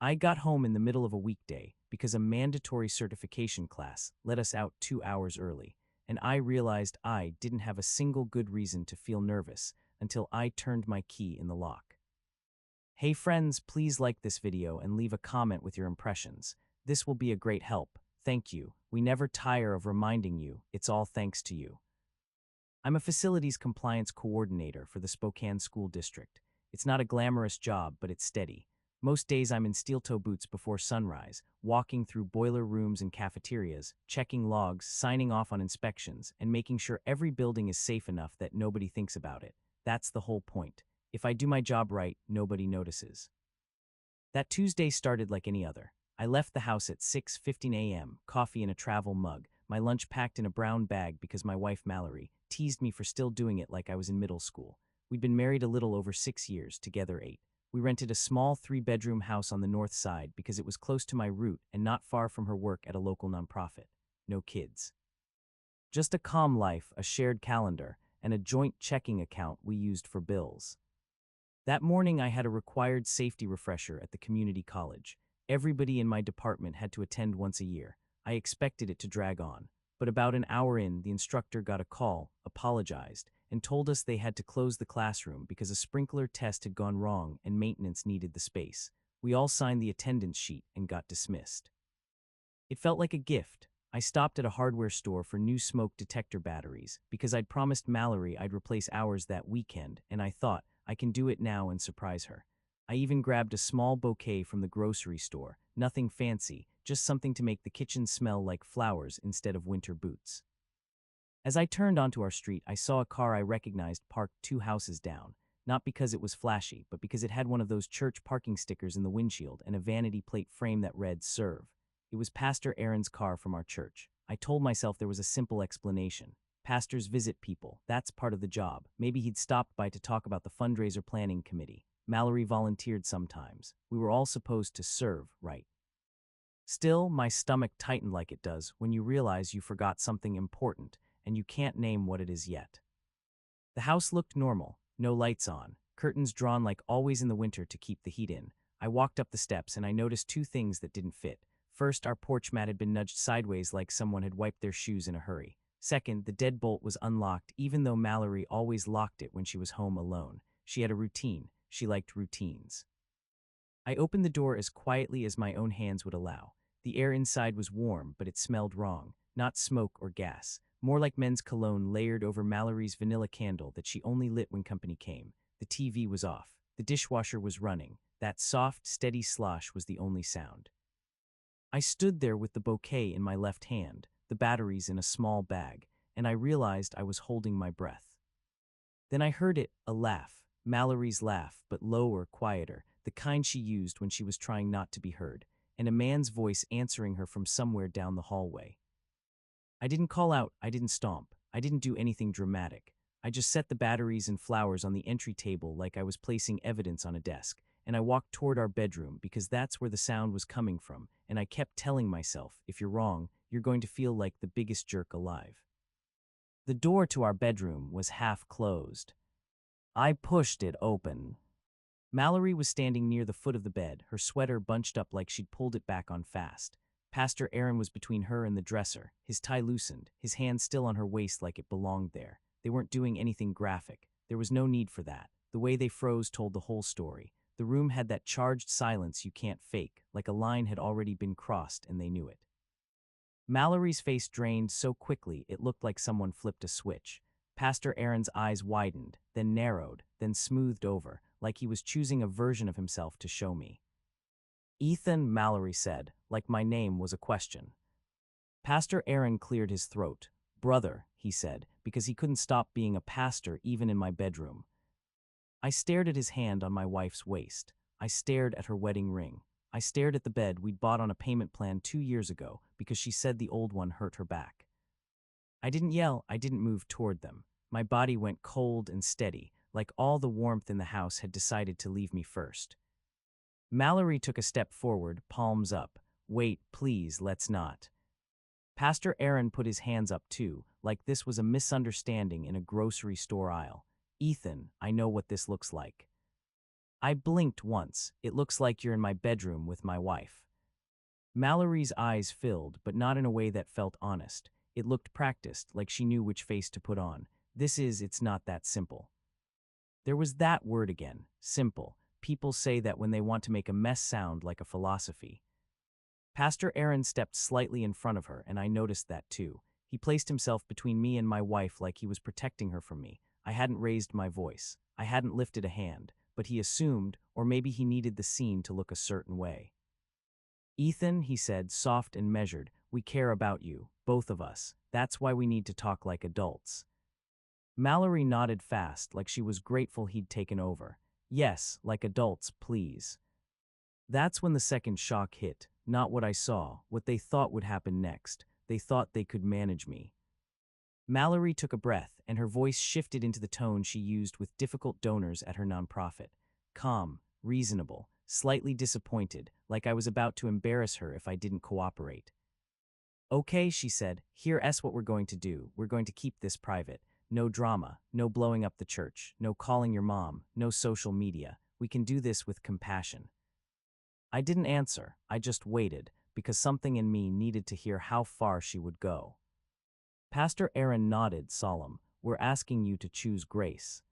I got home in the middle of a weekday because a mandatory certification class let us out 2 hours early, and I realized I didn't have a single good reason to feel nervous until I turned my key in the lock. Hey friends, please like this video and leave a comment with your impressions. This will be a great help. Thank you. We never tire of reminding you, it's all thanks to you. I'm a facilities compliance coordinator for the Spokane School District. It's not a glamorous job, but it's steady. Most days I'm in steel-toe boots before sunrise, walking through boiler rooms and cafeterias, checking logs, signing off on inspections, and making sure every building is safe enough that nobody thinks about it. That's the whole point. If I do my job right, nobody notices. That Tuesday started like any other. I left the house at 6:15 a.m., coffee in a travel mug, my lunch packed in a brown bag because my wife Mallory teased me for still doing it like I was in middle school. We'd been married a little over 6 years, together 8. We rented a small 3-bedroom house on the north side because it was close to my route and not far from her work at a local nonprofit. No kids. Just a calm life, a shared calendar, and a joint checking account we used for bills. That morning I had a required safety refresher at the community college. Everybody in my department had to attend once a year. I expected it to drag on, but about an hour in, the instructor got a call, apologized, and told us they had to close the classroom because a sprinkler test had gone wrong and maintenance needed the space. We all signed the attendance sheet and got dismissed. It felt like a gift. I stopped at a hardware store for new smoke detector batteries because I'd promised Mallory I'd replace ours that weekend, and I thought, I can do it now and surprise her. I even grabbed a small bouquet from the grocery store, nothing fancy, just something to make the kitchen smell like flowers instead of winter boots. As I turned onto our street, I saw a car I recognized parked 2 houses down, not because it was flashy, but because it had one of those church parking stickers in the windshield and a vanity plate frame that read, "Serve." It was Pastor Aaron's car from our church. I told myself there was a simple explanation. Pastors visit people. That's part of the job. Maybe he'd stopped by to talk about the fundraiser planning committee. Mallory volunteered sometimes. We were all supposed to serve, right? Still, my stomach tightened like it does when you realize you forgot something important and you can't name what it is yet. The house looked normal, no lights on, curtains drawn like always in the winter to keep the heat in. I walked up the steps and I noticed 2 things that didn't fit. First, our porch mat had been nudged sideways like someone had wiped their shoes in a hurry. Second, the deadbolt was unlocked even though Mallory always locked it when she was home alone. She had a routine. She liked routines. I opened the door as quietly as my own hands would allow. The air inside was warm, but it smelled wrong. Not smoke or gas. More like men's cologne layered over Mallory's vanilla candle that she only lit when company came. The TV was off. The dishwasher was running. That soft, steady slosh was the only sound. I stood there with the bouquet in my left hand, the batteries in a small bag, and I realized I was holding my breath. Then I heard it, a laugh. Mallory's laugh, but lower, quieter, the kind she used when she was trying not to be heard, and a man's voice answering her from somewhere down the hallway. I didn't call out, I didn't stomp, I didn't do anything dramatic. I just set the batteries and flowers on the entry table like I was placing evidence on a desk, and I walked toward our bedroom because that's where the sound was coming from, and I kept telling myself, if you're wrong, you're going to feel like the biggest jerk alive. The door to our bedroom was half closed. I pushed it open. Mallory was standing near the foot of the bed, her sweater bunched up like she'd pulled it back on fast. Pastor Aaron was between her and the dresser, his tie loosened, his hand still on her waist like it belonged there. They weren't doing anything graphic. There was no need for that. The way they froze told the whole story. The room had that charged silence you can't fake, like a line had already been crossed and they knew it. Mallory's face drained so quickly it looked like someone flipped a switch. Pastor Aaron's eyes widened, then narrowed, then smoothed over, like he was choosing a version of himself to show me. "Ethan," Mallory said, like my name was a question. Pastor Aaron cleared his throat. "Brother," he said, because he couldn't stop being a pastor even in my bedroom. I stared at his hand on my wife's waist. I stared at her wedding ring. I stared at the bed we'd bought on a payment plan 2 years ago because she said the old one hurt her back. I didn't yell, I didn't move toward them. My body went cold and steady, like all the warmth in the house had decided to leave me first. Mallory took a step forward, palms up. "Wait, please, let's not." Pastor Aaron put his hands up too, like this was a misunderstanding in a grocery store aisle. "Ethan, I know what this looks like." I blinked once. It looks like you're in my bedroom with my wife. Mallory's eyes filled, but not in a way that felt honest. It looked practiced, like she knew which face to put on. It's not that simple. There was that word again, simple. People say that when they want to make a mess sound like a philosophy. Pastor Aaron stepped slightly in front of her, and I noticed that too. He placed himself between me and my wife like he was protecting her from me. I hadn't raised my voice. I hadn't lifted a hand, but he assumed, or maybe he needed the scene to look a certain way. Ethan, he said, soft and measured, we care about you, both of us. That's why we need to talk like adults. Mallory nodded fast, like she was grateful he'd taken over. Yes, like adults, please. That's when the second shock hit. Not what I saw, what they thought would happen next. They thought they could manage me. Mallory took a breath, and her voice shifted into the tone she used with difficult donors at her nonprofit. Calm, reasonable, slightly disappointed, like I was about to embarrass her if I didn't cooperate. Okay, she said, here's what we're going to do. We're going to keep this private. No drama, no blowing up the church, no calling your mom, no social media. We can do this with compassion. I didn't answer, I just waited, because something in me needed to hear how far she would go. Pastor Aaron nodded, solemn. We're asking you to choose grace.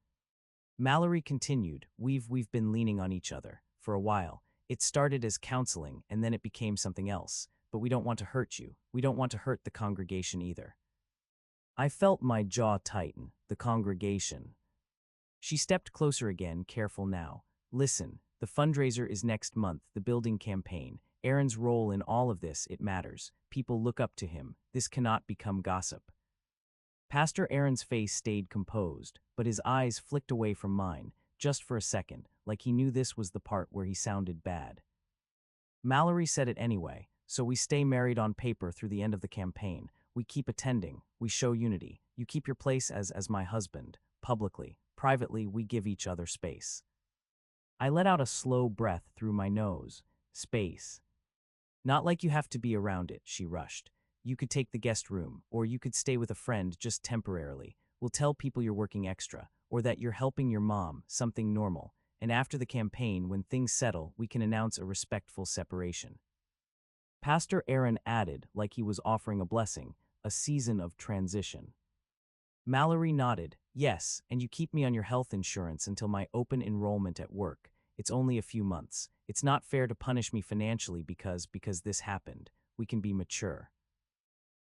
Mallory continued, we've been leaning on each other for a while. It started as counseling, and then it became something else. But we don't want to hurt you. We don't want to hurt the congregation either. I felt my jaw tighten. The congregation. She stepped closer again, careful now. Listen, the fundraiser is next month, the building campaign. Aaron's role in all of this, it matters. People look up to him. This cannot become gossip. Pastor Aaron's face stayed composed, but his eyes flicked away from mine, just for a second, like he knew this was the part where he sounded bad. Mallory said it anyway, so we stay married on paper through the end of the campaign. We keep attending, we show unity. You keep your place as my husband, publicly. Privately, we give each other space. I let out a slow breath through my nose. Space. Not like you have to be around it, she rushed. You could take the guest room, or you could stay with a friend just temporarily. We'll tell people you're working extra, or that you're helping your mom, something normal. And after the campaign, when things settle, we can announce a respectful separation. Pastor Aaron added, like he was offering a blessing, a season of transition. Mallory nodded, yes, and you keep me on your health insurance until my open enrollment at work. It's only a few months. It's not fair to punish me financially because this happened. We can be mature.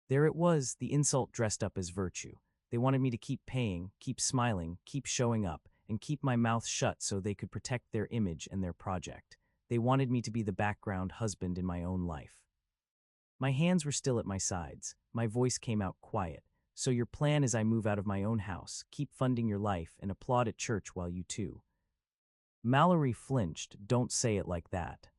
There it was, the insult dressed up as virtue. They wanted me to keep paying, keep smiling, keep showing up, and keep my mouth shut so they could protect their image and their project. They wanted me to be the background husband in my own life. My hands were still at my sides. My voice came out quiet. So your plan is I move out of my own house, keep funding your life, and applaud at church while you too. Mallory flinched. Don't say it like that.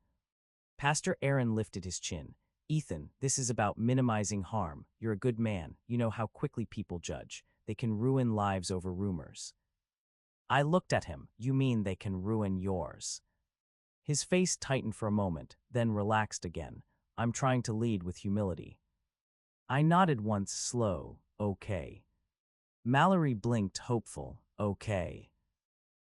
Pastor Aaron lifted his chin. Ethan, this is about minimizing harm. You're a good man. You know how quickly people judge. They can ruin lives over rumors. I looked at him. You mean they can ruin yours? His face tightened for a moment, then relaxed again. I'm trying to lead with humility. I nodded once, slow. Okay. Mallory blinked, hopeful. Okay.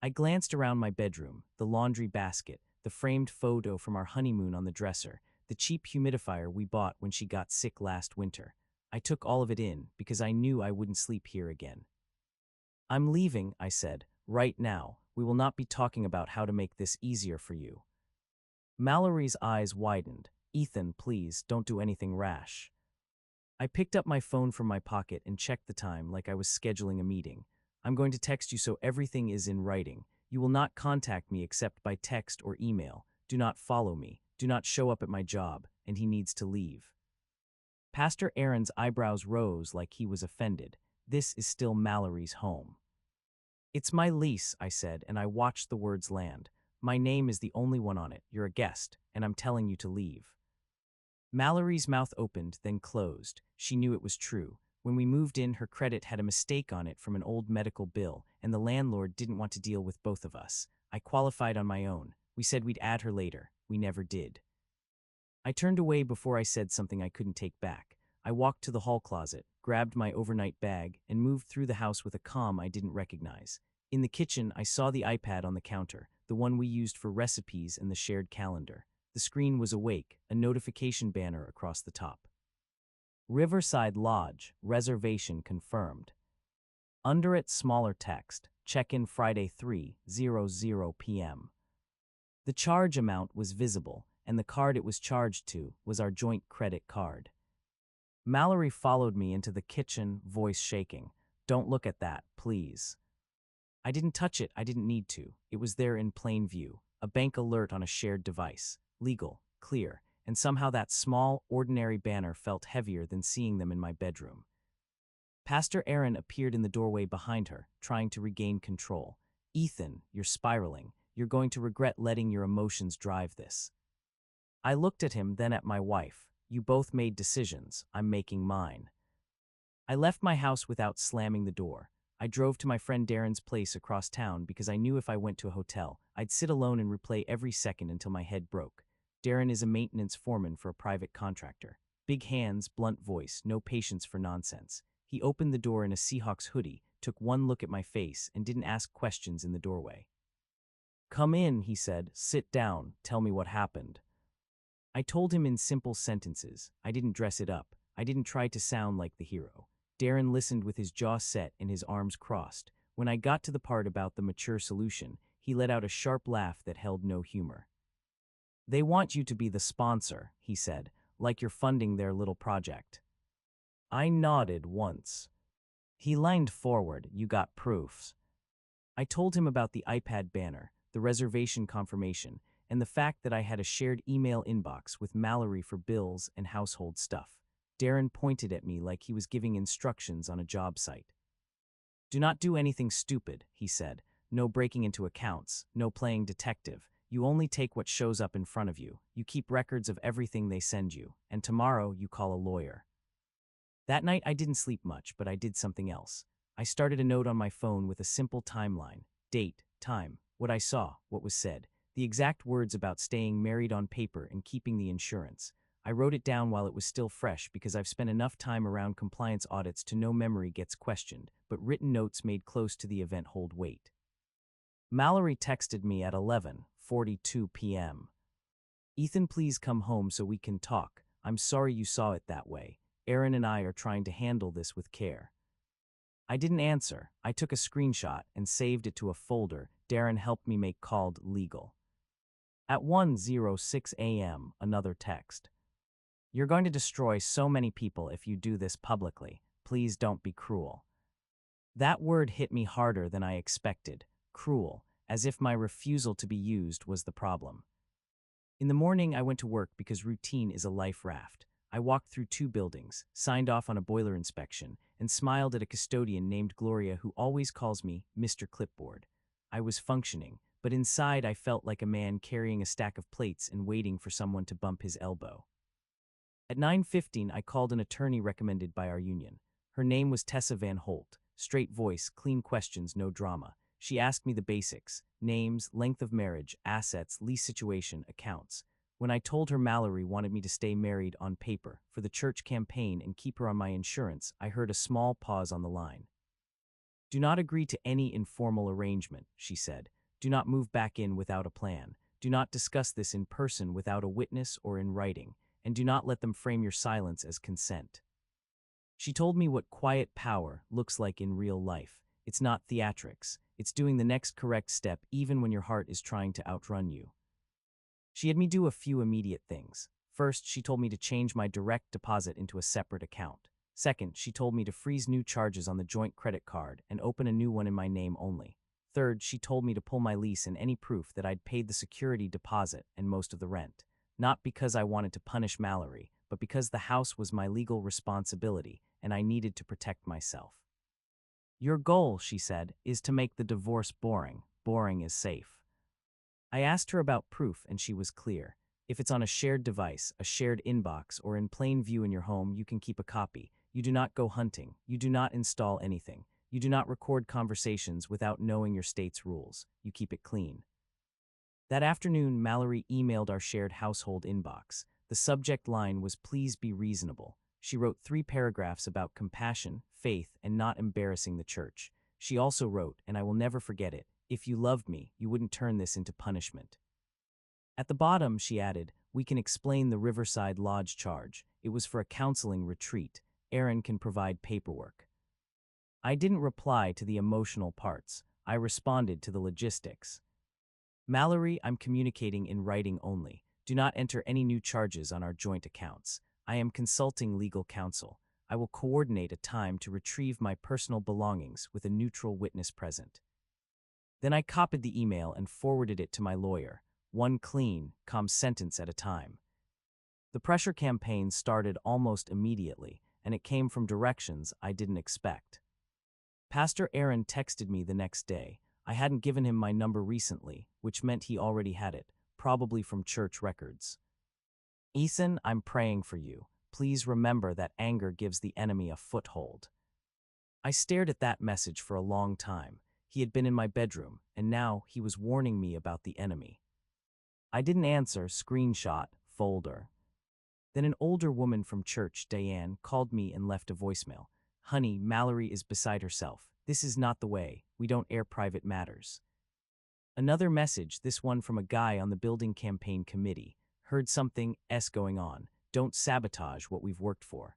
I glanced around my bedroom, the laundry basket, the framed photo from our honeymoon on the dresser, the cheap humidifier we bought when she got sick last winter. I took all of it in because I knew I wouldn't sleep here again. I'm leaving, I said, right now. We will not be talking about how to make this easier for you. Mallory's eyes widened. Ethan, please, don't do anything rash. I picked up my phone from my pocket and checked the time like I was scheduling a meeting. I'm going to text you so everything is in writing. You will not contact me except by text or email. Do not follow me. Do not show up at my job, and he needs to leave. Pastor Aaron's eyebrows rose like he was offended. This is still Mallory's home. It's my lease, I said, and I watched the words land. My name is the only one on it. You're a guest, and I'm telling you to leave. Mallory's mouth opened, then closed. She knew it was true. When we moved in, her credit had a mistake on it from an old medical bill, and the landlord didn't want to deal with both of us. I qualified on my own. We said we'd add her later. We never did. I turned away before I said something I couldn't take back. I walked to the hall closet, grabbed my overnight bag, and moved through the house with a calm I didn't recognize. In the kitchen, I saw the iPad on the counter, the one we used for recipes and the shared calendar. The screen was awake, a notification banner across the top. Riverside Lodge, reservation confirmed. Under it, smaller text, check-in Friday 3:00 p.m. The charge amount was visible, and the card it was charged to was our joint credit card. Mallory followed me into the kitchen, voice shaking. "Don't look at that, please." I didn't touch it, I didn't need to. It was there in plain view, a bank alert on a shared device, legal, clear, and somehow that small, ordinary banner felt heavier than seeing them in my bedroom. Pastor Aaron appeared in the doorway behind her, trying to regain control. "Ethan, you're spiraling. You're going to regret letting your emotions drive this." I looked at him, then at my wife. "You both made decisions. I'm making mine." I left my house without slamming the door. I drove to my friend Darren's place across town because I knew if I went to a hotel, I'd sit alone and replay every second until my head broke. Darren is a maintenance foreman for a private contractor. Big hands, blunt voice, no patience for nonsense. He opened the door in a Seahawks hoodie, took one look at my face, and didn't ask questions in the doorway. "Come in," he said. "Sit down. Tell me what happened." I told him in simple sentences. I didn't dress it up. I didn't try to sound like the hero. Darren listened with his jaw set and his arms crossed. When I got to the part about the mature solution, he let out a sharp laugh that held no humor. "They want you to be the sponsor," he said, "like you're funding their little project." I nodded once. He leaned forward. "You got proofs?" I told him about the iPad banner, the reservation confirmation, and the fact that I had a shared email inbox with Mallory for bills and household stuff. Darren pointed at me like he was giving instructions on a job site. "Do not do anything stupid," he said. "No breaking into accounts, no playing detective. You only take what shows up in front of you. You keep records of everything they send you, and tomorrow you call a lawyer." That night I didn't sleep much, but I did something else. I started a note on my phone with a simple timeline. Date, time, what I saw, what was said, the exact words about staying married on paper and keeping the insurance. I wrote it down while it was still fresh because I've spent enough time around compliance audits to know memory gets questioned, but written notes made close to the event hold weight. Mallory texted me at 11:42 p.m. "Ethan, please come home so we can talk. I'm sorry you saw it that way. Aaron and I are trying to handle this with care." I didn't answer. I took a screenshot and saved it to a folder Darren helped me make called legal. At 1:06 a.m., another text. "You're going to destroy so many people if you do this publicly. Please don't be cruel." That word hit me harder than I expected. Cruel, as if my refusal to be used was the problem. In the morning, I went to work because routine is a life raft. I walked through 2 buildings, signed off on a boiler inspection, and smiled at a custodian named Gloria who always calls me Mr. Clipboard. I was functioning, but inside I felt like a man carrying a stack of plates and waiting for someone to bump his elbow. At 9:15, I called an attorney recommended by our union. Her name was Tessa Van Holt. Straight voice, clean questions, no drama. She asked me the basics: names, length of marriage, assets, lease situation, accounts. When I told her Mallory wanted me to stay married on paper for the church campaign and keep her on my insurance, I heard a small pause on the line. "Do not agree to any informal arrangement," she said. "Do not move back in without a plan. Do not discuss this in person without a witness or in writing, and do not let them frame your silence as consent." She told me what quiet power looks like in real life. It's not theatrics. It's doing the next correct step even when your heart is trying to outrun you. She had me do a few immediate things. First, she told me to change my direct deposit into a separate account. Second, she told me to freeze new charges on the joint credit card and open a new one in my name only. Third, she told me to pull my lease and any proof that I'd paid the security deposit and most of the rent. Not because I wanted to punish Mallory, but because the house was my legal responsibility and I needed to protect myself. "Your goal," she said, "is to make the divorce boring. Boring is safe." I asked her about proof and she was clear. If it's on a shared device, a shared inbox, or in plain view in your home, you can keep a copy. You do not go hunting. You do not install anything. You do not record conversations without knowing your state's rules. You keep it clean. That afternoon, Mallory emailed our shared household inbox. The subject line was "Please be reasonable." She wrote 3 paragraphs about compassion, faith, and not embarrassing the church. She also wrote, and I will never forget it, "If you loved me, you wouldn't turn this into punishment." At the bottom, she added, "We can explain the Riverside Lodge charge. It was for a counseling retreat. Aaron can provide paperwork." I didn't reply to the emotional parts. I responded to the logistics. "Mallory, I'm communicating in writing only. Do not enter any new charges on our joint accounts. I am consulting legal counsel. I will coordinate a time to retrieve my personal belongings with a neutral witness present." Then I copied the email and forwarded it to my lawyer, one clean, calm sentence at a time. The pressure campaign started almost immediately, and it came from directions I didn't expect. Pastor Aaron texted me the next day. I hadn't given him my number recently, which meant he already had it, probably from church records. "Ethan, I'm praying for you. Please remember that anger gives the enemy a foothold." I stared at that message for a long time. He had been in my bedroom, and now he was warning me about the enemy. I didn't answer, screenshot, folder. Then an older woman from church, Diane, called me and left a voicemail. "Honey, Mallory is beside herself. This is not the way. We don't air private matters." Another message, this one from a guy on the building campaign committee. "Heard something S going on. Don't sabotage what we've worked for."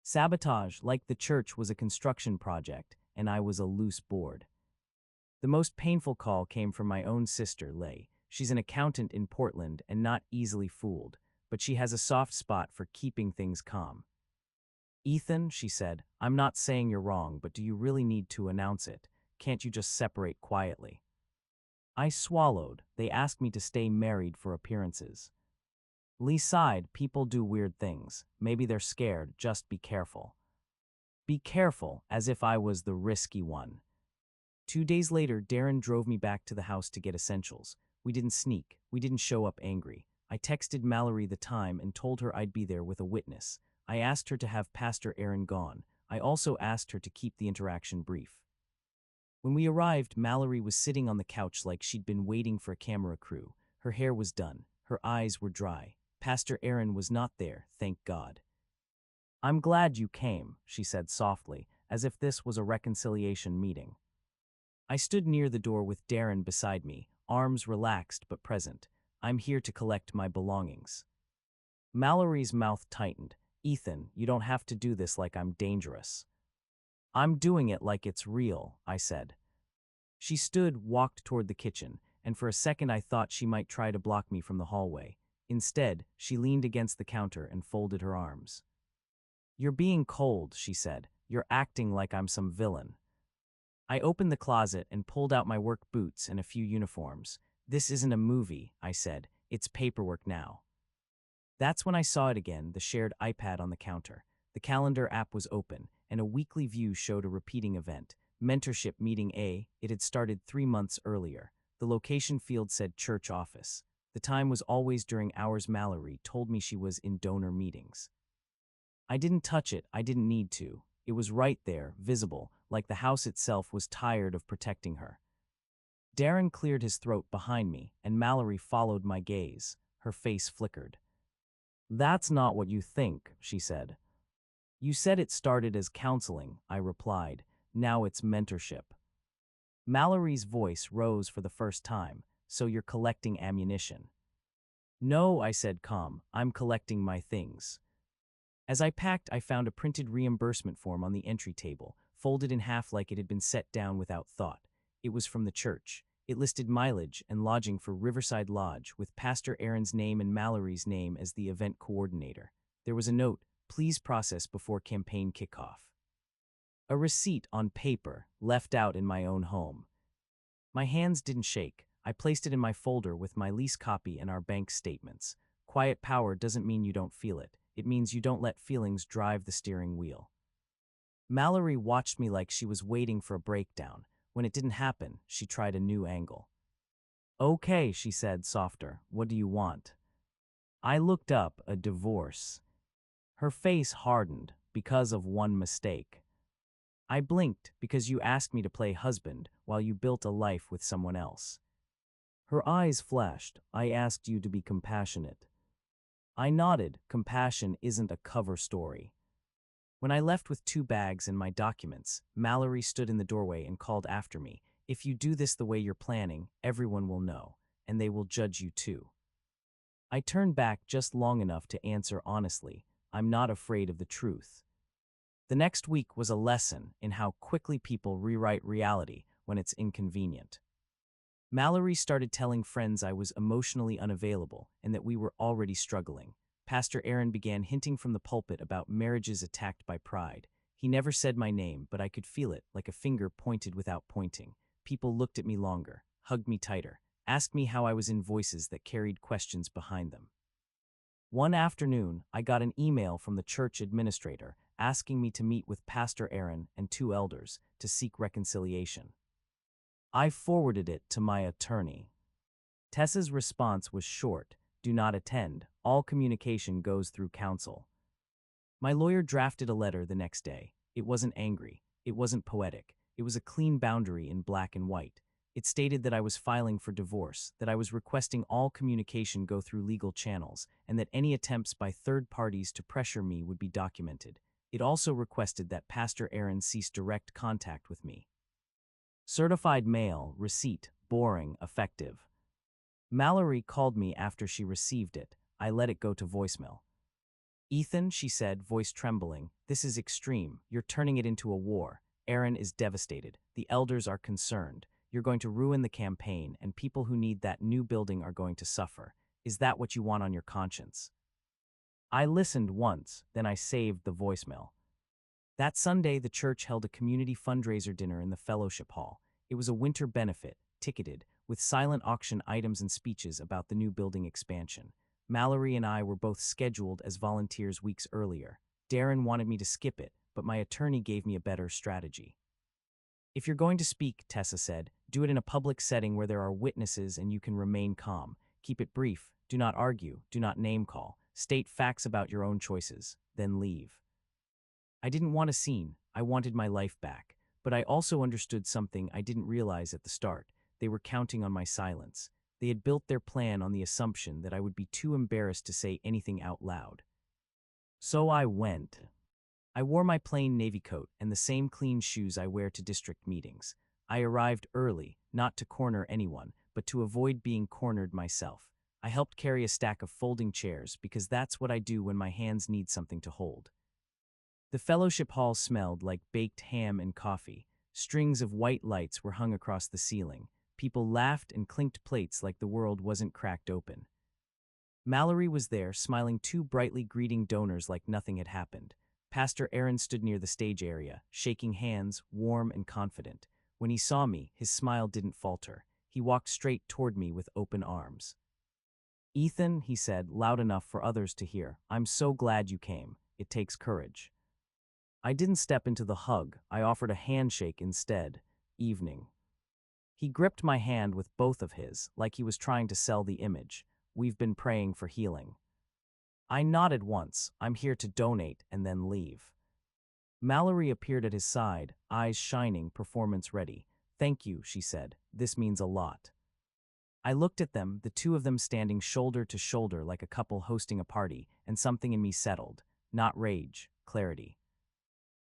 Sabotage, like the church, was a construction project, and I was a loose board. The most painful call came from my own sister, Qley. She's an accountant in Portland and not easily fooled, but she has a soft spot for keeping things calm. "Ethan," she said, "I'm not saying you're wrong, but do you really need to announce it? Can't you just separate quietly?" I swallowed. They asked me to stay married for appearances. Lee sighed. "People do weird things. Maybe they're scared. Just be careful." Be careful, as if I was the risky one. 2 days later, Darren drove me back to the house to get essentials. We didn't sneak. We didn't show up angry. I texted Mallory the time and told her I'd be there with a witness. I asked her to have Pastor Aaron gone. I also asked her to keep the interaction brief. When we arrived, Mallory was sitting on the couch like she'd been waiting for a camera crew. Her hair was done. Her eyes were dry. Pastor Aaron was not there, thank God. "I'm glad you came," she said softly, as if this was a reconciliation meeting. I stood near the door with Darren beside me, arms relaxed but present. "I'm here to collect my belongings." Mallory's mouth tightened. "Ethan, you don't have to do this like I'm dangerous." "I'm doing it like it's real," I said. She stood, walked toward the kitchen, and for a second I thought she might try to block me from the hallway. Instead, she leaned against the counter and folded her arms. "You're being cold," she said. "You're acting like I'm some villain." I opened the closet and pulled out my work boots and a few uniforms. "This isn't a movie," I said. "It's paperwork now." That's when I saw it again, the shared iPad on the counter. The calendar app was open, and a weekly view showed a repeating event. Mentorship Meeting A. It had started 3 months earlier. The location field said church office. The time was always during hours. Mallory told me she was in donor meetings. I didn't touch it. I didn't need to. It was right there, visible, like the house itself was tired of protecting her. Darren cleared his throat behind me, and Mallory followed my gaze. Her face flickered. "That's not what you think," she said. "You said it started as counseling," I replied. "Now it's mentorship." Mallory's voice rose for the first time. "So you're collecting ammunition?" "No," I said, calm. "I'm collecting my things." As I packed, I found a printed reimbursement form on the entry table, folded in half like it had been set down without thought. It was from the church. It listed mileage and lodging for Riverside Lodge, with Pastor Aaron's name and Mallory's name as the event coordinator. There was a note, "Please process before campaign kickoff." A receipt on paper, left out in my own home. My hands didn't shake. I placed it in my folder with my lease copy and our bank statements. Quiet power doesn't mean you don't feel it. It means you don't let feelings drive the steering wheel. Mallory watched me like she was waiting for a breakdown. When it didn't happen, she tried a new angle. "Okay," she said, softer. "What do you want?" I looked up. A divorce. Her face hardened because of one mistake. I blinked because you asked me to play husband while you built a life with someone else. Her eyes flashed. "I asked you to be compassionate." I nodded. "Compassion isn't a cover story." When I left with 2 bags and my documents, Mallory stood in the doorway and called after me, "If you do this the way you're planning, everyone will know, and they will judge you too." I turned back just long enough to answer honestly, "I'm not afraid of the truth." The next week was a lesson in how quickly people rewrite reality when it's inconvenient. Mallory started telling friends I was emotionally unavailable and that we were already struggling. Pastor Aaron began hinting from the pulpit about marriages attacked by pride. He never said my name, but I could feel it, like a finger pointed without pointing. People looked at me longer, hugged me tighter, asked me how I was in voices that carried questions behind them. One afternoon, I got an email from the church administrator asking me to meet with Pastor Aaron and 2 elders to seek reconciliation. I forwarded it to my attorney. Tessa's response was short: "Do not attend. All communication goes through counsel." My lawyer drafted a letter the next day. It wasn't angry. It wasn't poetic. It was a clean boundary in black and white. It stated that I was filing for divorce, that I was requesting all communication go through legal channels, and that any attempts by third parties to pressure me would be documented. It also requested that Pastor Aaron cease direct contact with me. Certified mail, receipt, boring, effective. Mallory called me after she received it. I let it go to voicemail. "Ethan," she said, voice trembling, "this is extreme. You're turning it into a war. Aaron is devastated. The elders are concerned. You're going to ruin the campaign, and people who need that new building are going to suffer. Is that what you want on your conscience?" I listened once, then I saved the voicemail. That Sunday, the church held a community fundraiser dinner in the fellowship hall. It was a winter benefit, ticketed, with silent auction items and speeches about the new building expansion. Mallory and I were both scheduled as volunteers weeks earlier. Darren wanted me to skip it, but my attorney gave me a better strategy. "If you're going to speak," Tessa said, "do it in a public setting where there are witnesses and you can remain calm. Keep it brief. Do not argue. Do not name call. State facts about your own choices. Then leave." I didn't want a scene. I wanted my life back. But I also understood something I didn't realize at the start. They were counting on my silence. They had built their plan on the assumption that I would be too embarrassed to say anything out loud. So I went. I wore my plain navy coat and the same clean shoes I wear to district meetings. I arrived early, not to corner anyone, but to avoid being cornered myself. I helped carry a stack of folding chairs because that's what I do when my hands need something to hold. The fellowship hall smelled like baked ham and coffee. Strings of white lights were hung across the ceiling. People laughed and clinked plates like the world wasn't cracked open. Mallory was there, smiling too brightly, greeting donors like nothing had happened. Pastor Aaron stood near the stage area, shaking hands, warm and confident. When he saw me, his smile didn't falter. He walked straight toward me with open arms. "Ethan," he said, loud enough for others to hear, "I'm so glad you came. It takes courage." I didn't step into the hug. I offered a handshake instead. "Evening." He gripped my hand with both of his, like he was trying to sell the image. "We've been praying for healing." I nodded once. "I'm here to donate and then leave." Mallory appeared at his side, eyes shining, performance ready. "Thank you," she said. "This means a lot." I looked at them, the 2 of them standing shoulder to shoulder like a couple hosting a party, and something in me settled. Not rage, clarity.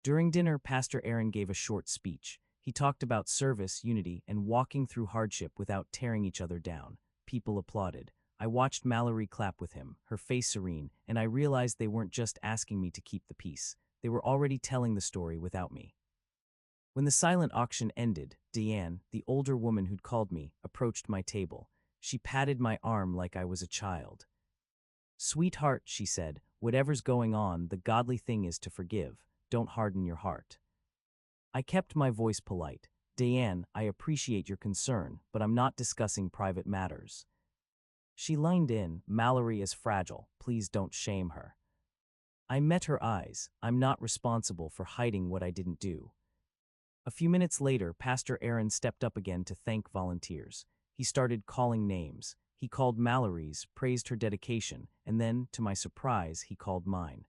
During dinner, Pastor Aaron gave a short speech. He talked about service, unity, and walking through hardship without tearing each other down. People applauded. I watched Mallory clap with him, her face serene, and I realized they weren't just asking me to keep the peace. They were already telling the story without me. When the silent auction ended, Deanne, the older woman who'd called me, approached my table. She patted my arm like I was a child. "Sweetheart," she said, "whatever's going on, the godly thing is to forgive. Don't harden your heart." I kept my voice polite. "Deanne, I appreciate your concern, but I'm not discussing private matters." She leaned in. "Mallory is fragile. Please don't shame her." I met her eyes. "I'm not responsible for hiding what I didn't do." A few minutes later, Pastor Aaron stepped up again to thank volunteers. He started calling names. He called Mallory's, praised her dedication, and then, to my surprise, he called mine.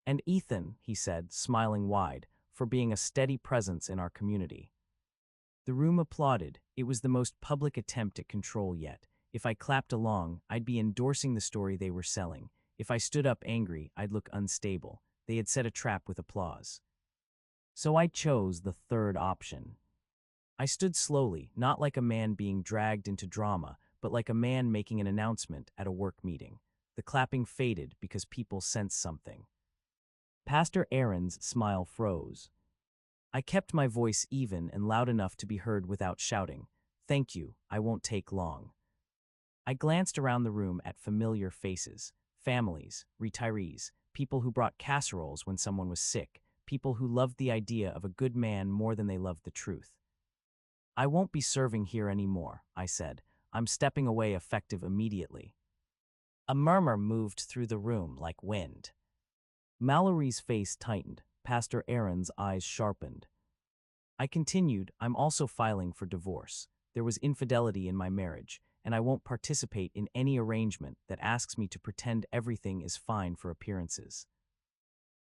"And Ethan," he said, smiling wide, "for being a steady presence in our community." The room applauded. It was the most public attempt at control yet. If I clapped along, I'd be endorsing the story they were selling. If I stood up angry, I'd look unstable. They had set a trap with applause. So I chose the third option. I stood slowly, not like a man being dragged into drama, but like a man making an announcement at a work meeting. The clapping faded because people sensed something. Pastor Aaron's smile froze. I kept my voice even and loud enough to be heard without shouting. "Thank you, I won't take long." I glanced around the room at familiar faces, families, retirees, people who brought casseroles when someone was sick, people who loved the idea of a good man more than they loved the truth. "I won't be serving here anymore," I said. "I'm stepping away effective immediately." A murmur moved through the room like wind. Mallory's face tightened. Pastor Aaron's eyes sharpened. I continued, "I'm also filing for divorce. There was infidelity in my marriage, and I won't participate in any arrangement that asks me to pretend everything is fine for appearances."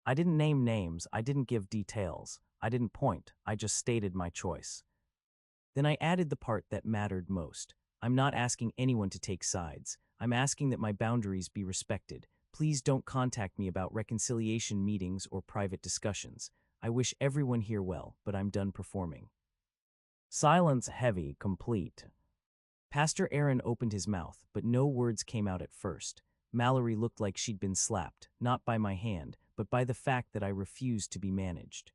I didn't name names, I didn't give details, I didn't point, I just stated my choice. Then I added the part that mattered most. "I'm not asking anyone to take sides. I'm asking that my boundaries be respected. Please don't contact me about reconciliation meetings or private discussions. I wish everyone here well, but I'm done performing." Silence heavy, complete. Pastor Aaron opened his mouth, but no words came out at first. Mallory looked like she'd been slapped, not by my hand, but by the fact that I refused to be managed.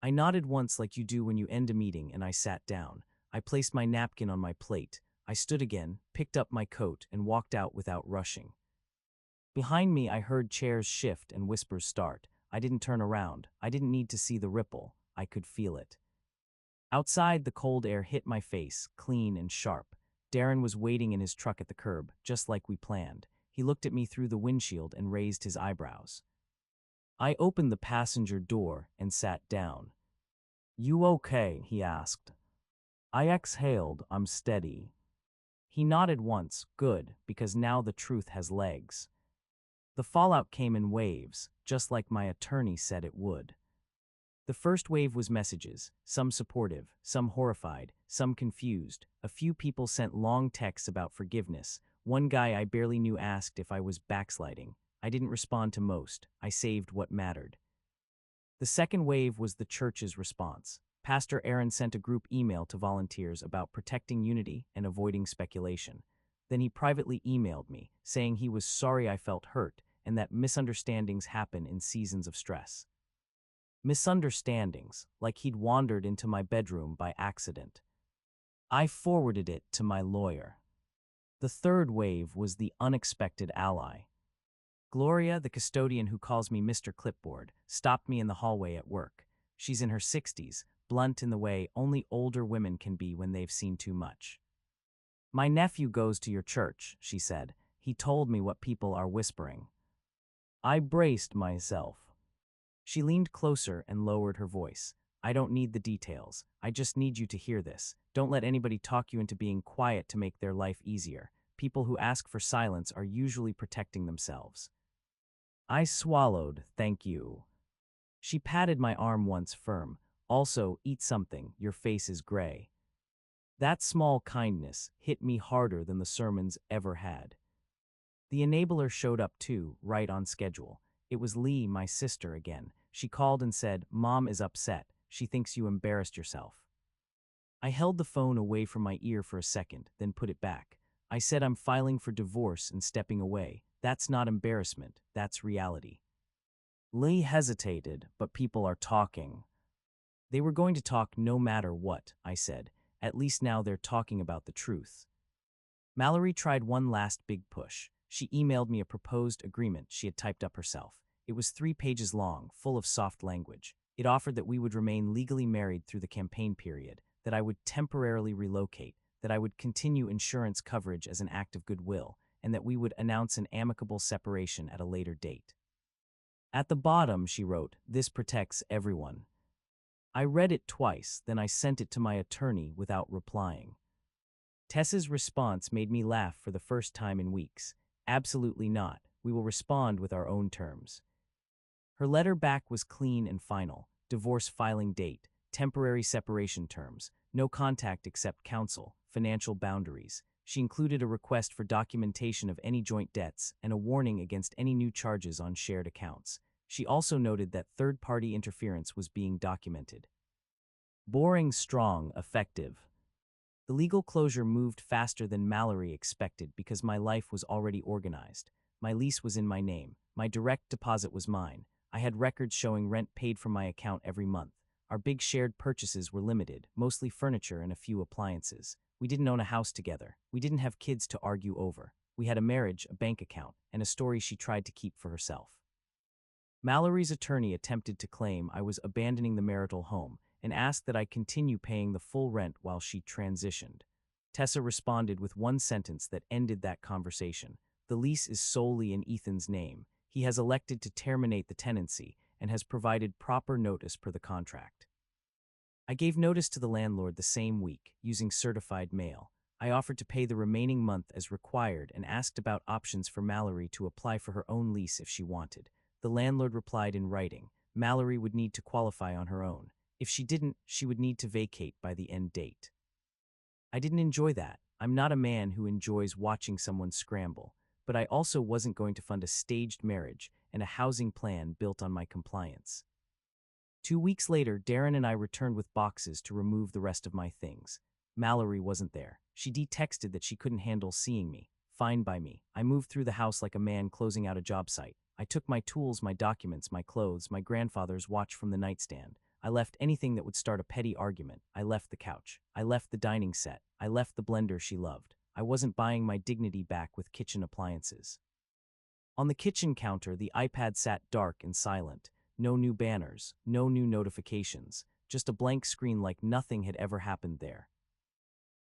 I nodded once like you do when you end a meeting, and I sat down. I placed my napkin on my plate. I stood again, picked up my coat, and walked out without rushing. Behind me, I heard chairs shift and whispers start. I didn't turn around. I didn't need to see the ripple. I could feel it. Outside, the cold air hit my face, clean and sharp. Darren was waiting in his truck at the curb, just like we planned. He looked at me through the windshield and raised his eyebrows. I opened the passenger door and sat down. "You okay?" he asked. I exhaled, "I'm steady." He nodded once, good, because now the truth has legs. The fallout came in waves, just like my attorney said it would. The first wave was messages, some supportive, some horrified, some confused. A few people sent long texts about forgiveness. One guy I barely knew asked if I was backsliding. I didn't respond to most. I saved what mattered. The second wave was the church's response. Pastor Aaron sent a group email to volunteers about protecting unity and avoiding speculation. Then he privately emailed me, saying he was sorry I felt hurt and that misunderstandings happen in seasons of stress. Misunderstandings, like he'd wandered into my bedroom by accident. I forwarded it to my lawyer. The third wave was the unexpected ally. Gloria, the custodian who calls me Mr. Clipboard, stopped me in the hallway at work. She's in her 60s, blunt in the way only older women can be when they've seen too much. "My nephew goes to your church," she said. "He told me what people are whispering." I braced myself. She leaned closer and lowered her voice. "I don't need the details. I just need you to hear this. Don't let anybody talk you into being quiet to make their life easier. People who ask for silence are usually protecting themselves." I swallowed, "Thank you." She patted my arm once firm. "Also, eat something, your face is gray." That small kindness hit me harder than the sermons ever had. The enabler showed up too, right on schedule. It was Lee, my sister, again. She called and said, "Mom is upset. She thinks you embarrassed yourself." I held the phone away from my ear for a second, then put it back. I said, "I'm filing for divorce and stepping away. That's not embarrassment, that's reality." Lee hesitated, "But people are talking." "They were going to talk no matter what," I said. "At least now they're talking about the truth." Mallory tried one last big push. She emailed me a proposed agreement she had typed up herself. It was 3 pages long, full of soft language. It offered that we would remain legally married through the campaign period, that I would temporarily relocate, that I would continue insurance coverage as an act of goodwill, and that we would announce an amicable separation at a later date. At the bottom, she wrote, "This protects everyone." I read it twice, then I sent it to my attorney without replying. Tessa's response made me laugh for the first time in weeks. "Absolutely not. We will respond with our own terms." Her letter back was clean and final. Divorce filing date, temporary separation terms, no contact except counsel, financial boundaries. She included a request for documentation of any joint debts and a warning against any new charges on shared accounts. She also noted that third-party interference was being documented. Boring, strong, effective. The legal closure moved faster than Mallory expected because my life was already organized. My lease was in my name. My direct deposit was mine. I had records showing rent paid from my account every month. Our big shared purchases were limited, mostly furniture and a few appliances. We didn't own a house together. We didn't have kids to argue over. We had a marriage, a bank account, and a story she tried to keep for herself. Mallory's attorney attempted to claim I was abandoning the marital home and asked that I continue paying the full rent while she transitioned. Tessa responded with one sentence that ended that conversation. The lease is solely in Ethan's name. He has elected to terminate the tenancy and has provided proper notice per the contract. I gave notice to the landlord the same week, using certified mail. I offered to pay the remaining month as required and asked about options for Mallory to apply for her own lease if she wanted. The landlord replied in writing, Mallory would need to qualify on her own. If she didn't, she would need to vacate by the end date. I didn't enjoy that. I'm not a man who enjoys watching someone scramble, but I also wasn't going to fund a staged marriage and a housing plan built on my compliance. 2 weeks later, Darren and I returned with boxes to remove the rest of my things. Mallory wasn't there. She texted that she couldn't handle seeing me. Fine by me. I moved through the house like a man closing out a job site. I took my tools, my documents, my clothes, my grandfather's watch from the nightstand. I left anything that would start a petty argument. I left the couch. I left the dining set. I left the blender she loved. I wasn't buying my dignity back with kitchen appliances. On the kitchen counter, the iPad sat dark and silent. No new banners, no new notifications, just a blank screen like nothing had ever happened there.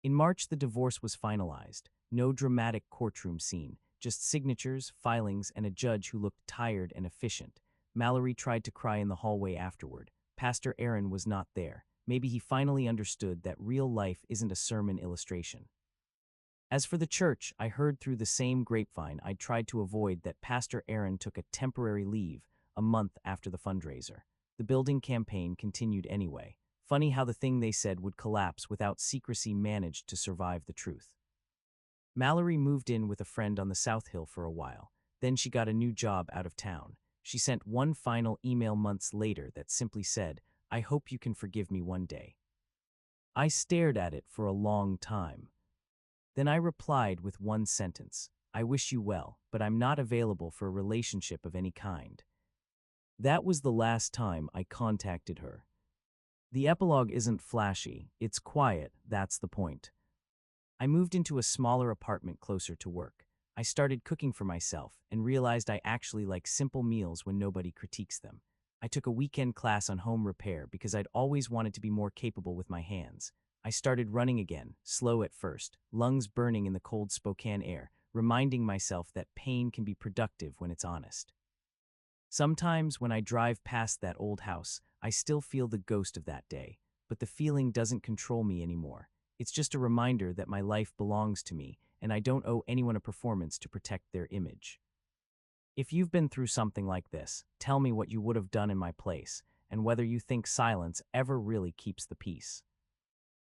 In March, the divorce was finalized. No dramatic courtroom scene, just signatures, filings, and a judge who looked tired and efficient. Mallory tried to cry in the hallway afterward. Pastor Aaron was not there. Maybe he finally understood that real life isn't a sermon illustration. As for the church, I heard through the same grapevine I'd tried to avoid that Pastor Aaron took a temporary leave a month after the fundraiser. The building campaign continued anyway. Funny how the thing they said would collapse without secrecy managed to survive the truth. Mallory moved in with a friend on the South Hill for a while. Then she got a new job out of town. She sent one final email months later that simply said, I hope you can forgive me one day. I stared at it for a long time. Then I replied with one sentence, I wish you well, but I'm not available for a relationship of any kind. That was the last time I contacted her. The epilogue isn't flashy, it's quiet, that's the point. I moved into a smaller apartment closer to work. I started cooking for myself and realized I actually like simple meals when nobody critiques them. I took a weekend class on home repair because I'd always wanted to be more capable with my hands. I started running again, slow at first, lungs burning in the cold Spokane air, reminding myself that pain can be productive when it's honest. Sometimes when I drive past that old house, I still feel the ghost of that day, but the feeling doesn't control me anymore. It's just a reminder that my life belongs to me, and I don't owe anyone a performance to protect their image. If you've been through something like this, tell me what you would have done in my place, and whether you think silence ever really keeps the peace.